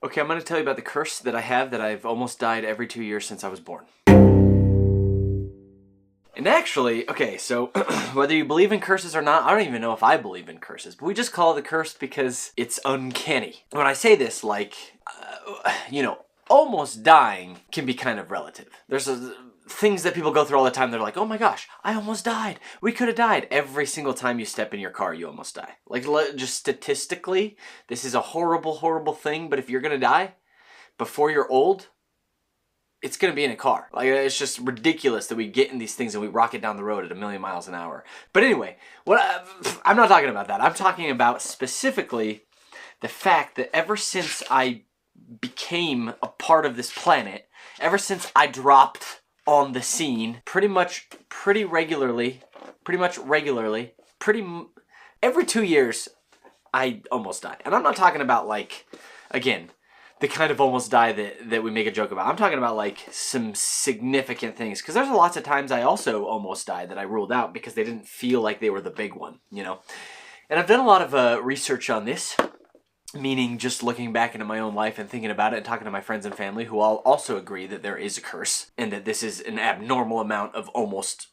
Okay, I'm going to tell you about the curse that I have that I've almost died every 2 years since I was born. And actually, okay, so whether you believe in curses or not, I don't even know if I believe in curses, but we just call it a curse because it's uncanny. When I say this, almost dying can be kind of relative. Things that people go through all the time. They're like, oh my gosh, I almost died. We could have died. Every single time you step in your car, you almost die. Just statistically, this is a horrible, horrible thing, but if you're gonna die before you're old, it's going to be in a car. It's just ridiculous that we get in these things and we rocket down the road at 1,000,000 miles an hour. But anyway, I'm not talking about that. I'm talking about specifically the fact that ever since I became a part of this planet, ever since I dropped on the scene, pretty regularly, every 2 years, I almost die. And I'm not talking about again, the kind of almost die that we make a joke about. I'm talking about some significant things, because there's lots of times I also almost died that I ruled out because they didn't feel like they were the big one, And I've done a lot of research on this, meaning just looking back into my own life and thinking about it and talking to my friends and family who all also agree that there is a curse and that this is an abnormal amount of almost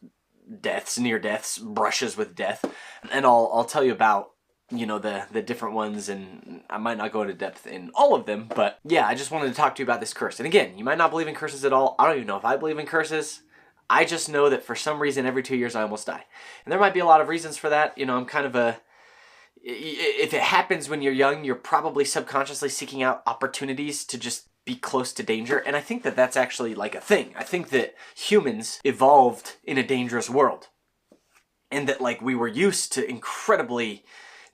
deaths, near deaths, brushes with death. And I'll tell you about the different ones, and I might not go into depth in all of them, but yeah, I just wanted to talk to you about this curse. And again, you might not believe in curses at all. I don't even know if I believe in curses. I just know that for some reason every 2 years I almost die. And there might be a lot of reasons for that. I'm kind of if it happens when you're young, you're probably subconsciously seeking out opportunities to just be close to danger. And I think that that's actually a thing. I think that humans evolved in a dangerous world. And that we were used to incredibly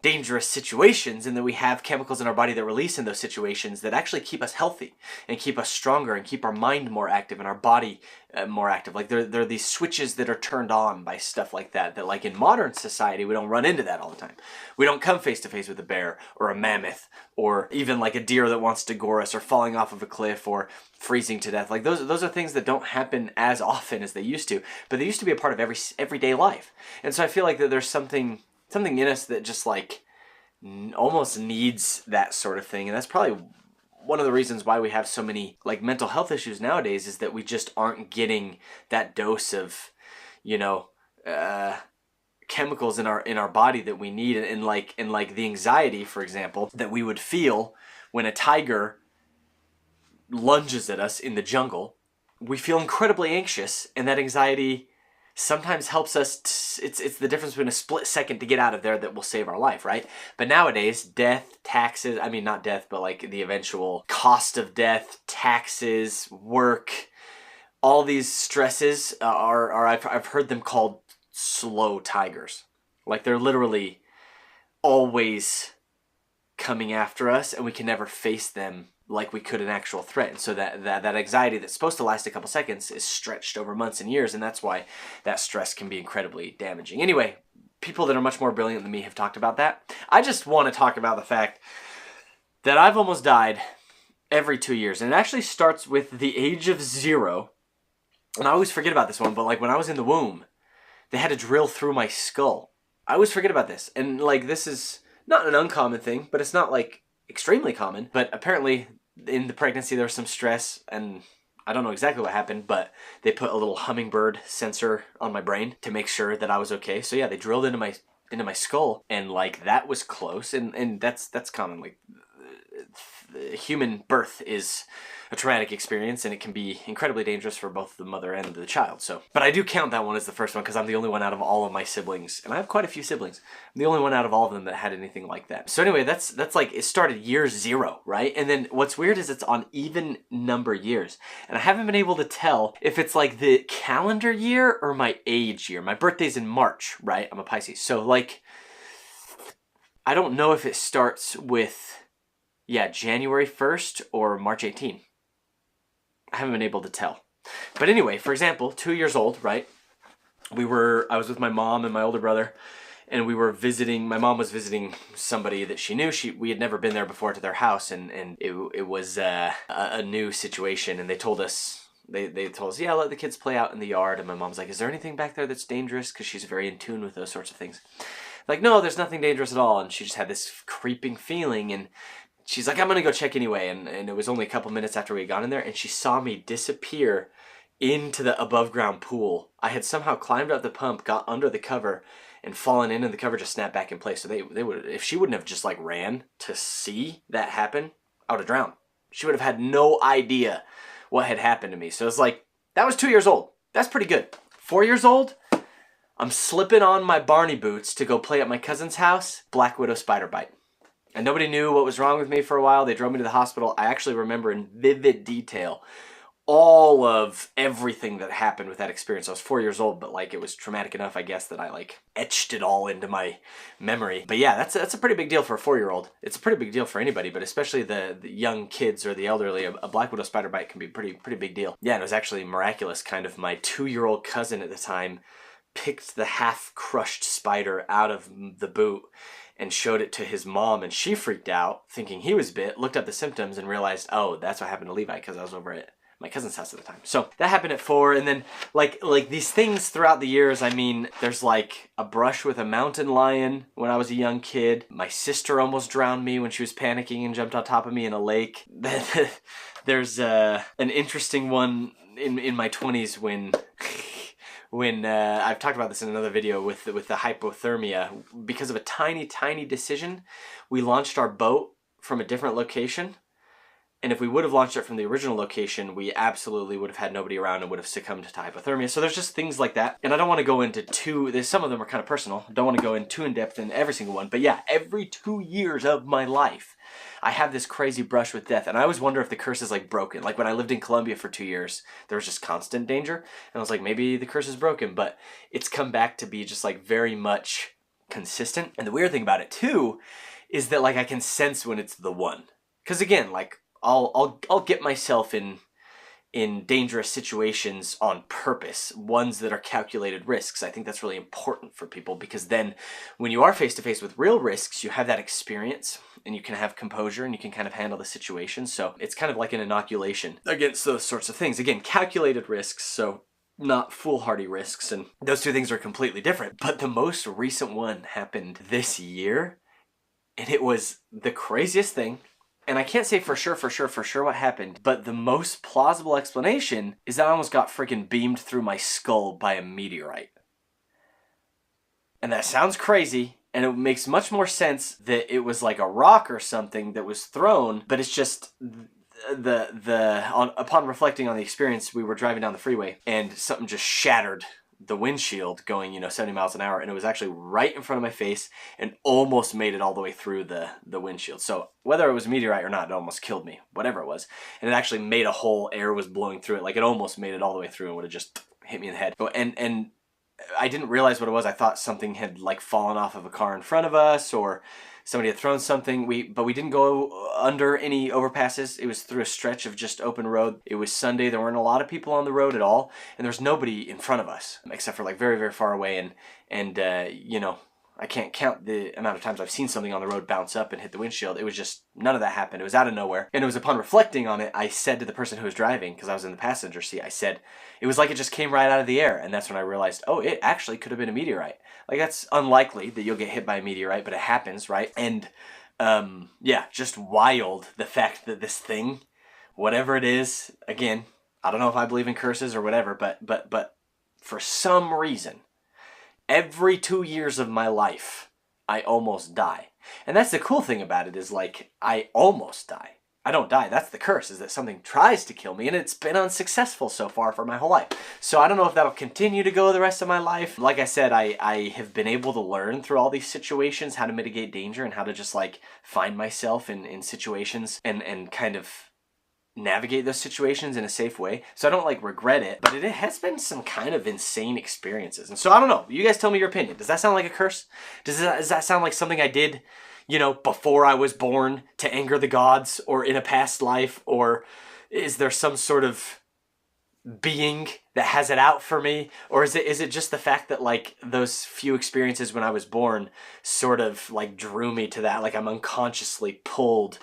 dangerous situations, and that we have chemicals in our body that release in those situations that actually keep us healthy and keep us stronger and keep our mind more active and our body more active. There are these switches that are turned on by stuff like that in modern society we don't run into that all the time. We don't come face to face with a bear or a mammoth or even a deer that wants to gore us or falling off of a cliff or freezing to death. Those are things that don't happen as often as they used to, but they used to be a part of everyday life. And so I feel that there's something in us that just almost needs that sort of thing. And that's probably one of the reasons why we have so many mental health issues nowadays, is that we just aren't getting that dose of chemicals in our body that we need. And the anxiety, for example, that we would feel when a tiger lunges at us in the jungle, we feel incredibly anxious, and that anxiety sometimes helps us. It's the difference between a split second to get out of there that will save our life, right? But nowadays, death, taxes, I mean, not death, but the eventual cost of death, taxes, work, all these stresses I've heard them called slow tigers. They're literally always coming after us, and we can never face them like we could an actual threat. And so that anxiety that's supposed to last a couple seconds is stretched over months and years, and that's why that stress can be incredibly damaging. Anyway, people that are much more brilliant than me have talked about that. I just want to talk about the fact that I've almost died every 2 years, and it actually starts with the age of 0. And I always forget about this one, but when I was in the womb, they had to drill through my skull. I always forget about this, and this is not an uncommon thing, but it's not extremely common. But apparently in the pregnancy there was some stress, and I don't know exactly what happened, but they put a little hummingbird sensor on my brain to make sure that I was okay. So yeah, they drilled into my skull, and that was close, and that's common. Human birth is a traumatic experience, and it can be incredibly dangerous for both the mother and the child. But I do count that one as the first one because I'm the only one out of all of my siblings, and I have quite a few siblings. I'm the only one out of all of them that had anything like that. So anyway, that's it started year 0, right? And then what's weird is it's on even number years, and I haven't been able to tell if it's the calendar year or my age year. My birthday's in March, right? I'm a Pisces, so I don't know if it starts with January 1st or March 18th. I haven't been able to tell. But anyway, for example, 2 years old, right? I was with my mom and my older brother, and we were visiting. My mom was visiting somebody that she knew. We had never been there before to their house, and it was a new situation. And they told us, yeah, let the kids play out in the yard. And my mom's like, is there anything back there that's dangerous? Because she's very in tune with those sorts of things. No, there's nothing dangerous at all. And she just had this creeping feeling, and she's like, I'm gonna go check anyway. And it was only a couple minutes after we had gone in there, and she saw me disappear into the above ground pool. I had somehow climbed up the pump, got under the cover, and fallen in, and the cover just snapped back in place. So they would, if she wouldn't have just like ran to see that happen, I would have drowned. She would have had no idea what had happened to me. So it's like, that was 2 years old. That's pretty good. 4 years old, I'm slipping on my Barney boots to go play at my cousin's house. Black widow spider bite. And nobody knew what was wrong with me for a while. They drove me to the hospital. I actually remember in vivid detail all of everything that happened with that experience. I was 4 years old, but like it was traumatic enough, I guess, that I like etched it all into my memory. But yeah, that's a pretty big deal for a 4-year-old. It's a pretty big deal for anybody, but especially the young kids or the elderly. A black widow spider bite can be pretty big deal. Yeah, and it was actually miraculous. Kind of my 2-year-old cousin at the time picked the half-crushed spider out of the boot and showed it to his mom, and she freaked out, thinking he was bit, looked up the symptoms, and realized, oh, that's what happened to Levi, because I was over at my cousin's house at the time. So that happened at 4, and then like these things throughout the years. I mean, there's like a brush with a mountain lion when I was a young kid. My sister almost drowned me when she was panicking and jumped on top of me in a lake. There's an interesting one in my 20s when I've talked about this in another video with the hypothermia. Because of a tiny decision, we launched our boat from a different location. And if we would have launched it from the original location, we absolutely would have had nobody around and would have succumbed to hypothermia. So there's just things like that. And I don't want to go into some of them are kind of personal. I don't want to go in too in depth in every single one. But yeah, every 2 years of my life, I have this crazy brush with death. And I always wonder if the curse is like broken. Like when I lived in Colombia for 2 years, there was just constant danger. And I was like, maybe the curse is broken. But it's come back to be just like very much consistent. And the weird thing about it too is that like I can sense when it's the one. Because again, like I'll get myself in dangerous situations on purpose, ones that are calculated risks. I think that's really important for people, because then when you are face to face with real risks, you have that experience and you can have composure and you can kind of handle the situation. So it's kind of like an inoculation against those sorts of things. Again, calculated risks, so not foolhardy risks, and those two things are completely different. But the most recent one happened this year, and it was the craziest thing. And I can't say for sure what happened, but the most plausible explanation is that I almost got freaking beamed through my skull by a meteorite. And that sounds crazy, and it makes much more sense that it was like a rock or something that was thrown, but it's just upon reflecting on the experience, we were driving down the freeway and something just shattered the windshield going 70 miles an hour, and it was actually right in front of my face and almost made it all the way through the windshield. So whether it was a meteorite or not, it almost killed me, whatever it was. And it actually made a hole, air was blowing through it, like it almost made it all the way through and would have just hit me in the head. And I didn't realize what it was. I thought something had like fallen off of a car in front of us, or somebody had thrown something. But we didn't go under any overpasses. It was through a stretch of just open road. It was Sunday. There weren't a lot of people on the road at all, and there was nobody in front of us except for like very, very far away. And I can't count the amount of times I've seen something on the road bounce up and hit the windshield. It was just, none of that happened. It was out of nowhere. And it was upon reflecting on it, I said to the person who was driving, because I was in the passenger seat, I said, it was like it just came right out of the air. And that's when I realized, oh, it actually could have been a meteorite. Like, that's unlikely that you'll get hit by a meteorite, but it happens, right? And yeah, just wild, the fact that this thing, whatever it is, again, I don't know if I believe in curses or whatever, but for some reason, every 2 years of my life, I almost die. And that's the cool thing about it, is like, I almost die. I don't die. That's the curse, is that something tries to kill me, and it's been unsuccessful so far for my whole life. So I don't know if that'll continue to go the rest of my life. Like I said, I have been able to learn through all these situations how to mitigate danger and how to just like find myself in situations and kind of navigate those situations in a safe way. So I don't like regret it, but it has been some kind of insane experiences. And so I don't know. You guys tell me your opinion. Does that sound like a curse? Does that sound like something I did, before I was born to anger the gods, or in a past life? Or is there some sort of being that has it out for me, or is it just the fact that like those few experiences when I was born sort of like drew me to that, like I'm subconsciously pulled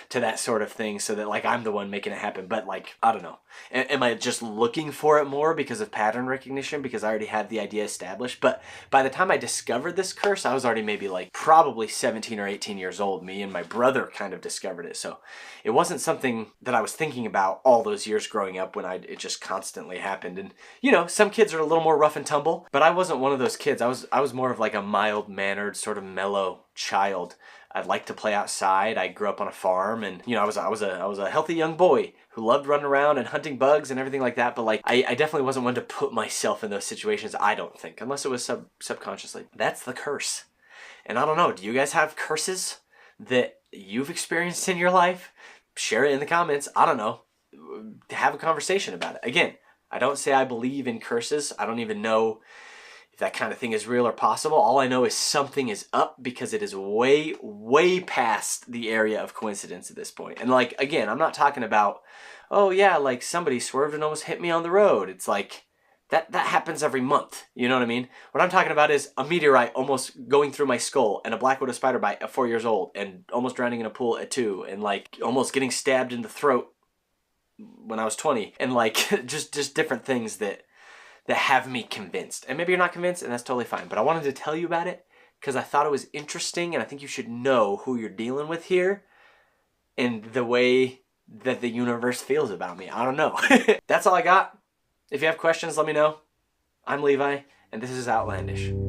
to that sort of thing, so that like I'm the one making it happen. But like, I don't know, am I just looking for it more because of pattern recognition, because I already had the idea established? But by the time I discovered this curse, I was already maybe like probably 17 or 18 years old. Me and my brother kind of discovered it, so it wasn't something that I was thinking about all those years growing up when it just constantly happened. And you know, some kids are a little more rough and tumble, but I wasn't one of those kids. I was more of like a mild-mannered, sort of mellow child. I'd like to play outside. I grew up on a farm, and you know, I was a healthy young boy who loved running around and hunting bugs and everything like that. But like, I definitely wasn't one to put myself in those situations, I don't think, unless it was subconsciously. That's the curse. And I don't know, do you guys have curses that you've experienced in your life? Share it in the comments. I don't know. Have a conversation about it. Again, I don't say I believe in curses. I don't even know if that kind of thing is real or possible. All I know is something is up, because it is way, way past the area of coincidence at this point. And like, again, I'm not talking about, oh yeah, like somebody swerved and almost hit me on the road. It's like, that happens every month. You know what I mean? What I'm talking about is a meteorite almost going through my skull, and a black widow spider bite at 4 years old, and almost drowning in a pool at 2, and like almost getting stabbed in the throat when I was 20, and like just different things that have me convinced. And maybe you're not convinced, and that's totally fine. But I wanted to tell you about it because I thought it was interesting, and I think you should know who you're dealing with here and the way that the universe feels about me. I don't know. That's all I got. If you have questions, let me know. I'm Levi, and this is Outlandish.